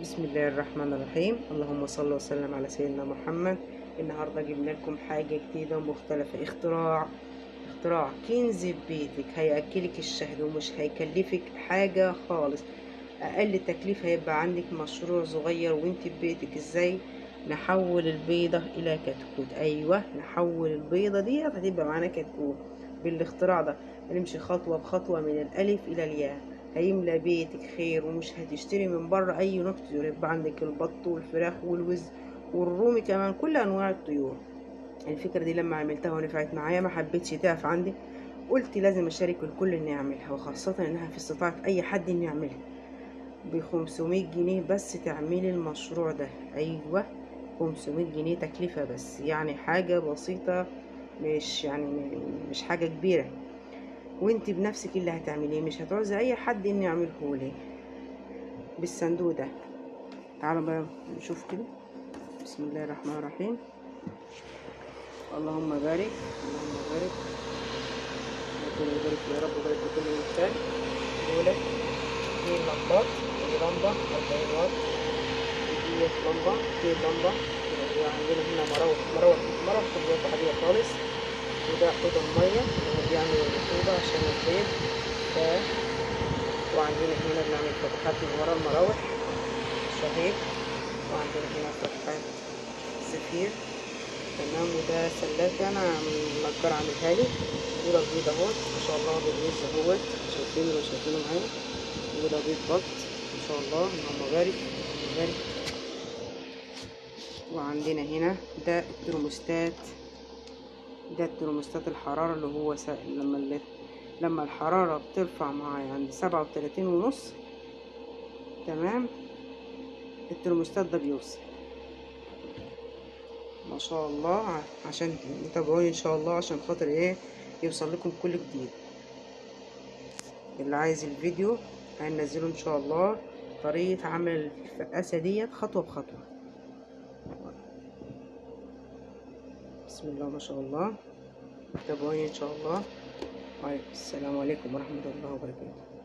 بسم الله الرحمن الرحيم. اللهم صل وسلم على سيدنا محمد. النهارده جبنا لكم حاجه جديده ومختلفه، اختراع كنز في بيتك، هياكلك الشهد ومش هيكلفك حاجه خالص. اقل تكلفه هيبقى عندك مشروع صغير وانت في بيتك. ازاي نحول البيضه الى كتكوت؟ ايوه، نحول البيضه دي هتبقى معانا كتكوت بالاختراع ده. هنمشي خطوه بخطوه من الالف الى الياء. هيملى بيتك خير ومش هتشتري من بره اي نوع طيور. يبقى عندك البط والفراخ والوز والرومي، كمان كل انواع الطيور. الفكره دي لما عملتها ونفعت معايا ما حبيتش تقف عندي، قلت لازم اشارك الكل اني اعملها، وخاصه انها في استطاعه اي حد انه يعملها. ب500 جنيه بس تعملي المشروع ده. ايوه، 500 جنيه تكلفه بس، يعني حاجه بسيطه، مش حاجه كبيره. وانت بنفسك اللي هتعمليه، مش هتعوزي اي حد انه يعمله لي بالصندوق ده. تعالوا بقى نشوف كده. بسم الله الرحمن الرحيم. اللهم بارك، اللهم بارك، ربنا يبارك يا رب، ويبارك لكل انسان. دول 2 لمبات، ودي لمبة 40 واط، ودي لمبة، دي لمبة. عندنا هنا مراوح كمبيوتر عادية خالص. وده حوض المية اللي هو بيعمل الرطوبة عشان البيض ده. وعندنا هنا بنعمل فتحات من ورا المراوح شهيد. وعندنا هنا فتحات زفير. تمام. وده سلاكة انا النجار عاملها لي. وده بيض اهوت ما شاء الله، بالرز اهوت، شايفينه معايا. وده بيض بط ما شاء الله، اللهم بارك اللهم بارك. وعندنا هنا ده الترموستات. ده الترموستات الحرارة اللي هو لما الحرارة بترفع معايا عند 37.5، تمام، الترموستات ده بيوصل ما شاء الله. عشان تتابعوني ان شاء الله، عشان خاطر يوصل لكم كل جديد. اللي عايز الفيديو هننزله ان شاء الله، طريقة عمل الفقاسة ديت خطوة بخطوة. بسم الله ما شاء الله. تابعوني ان شاء الله. السلام عليكم ورحمة الله وبركاته.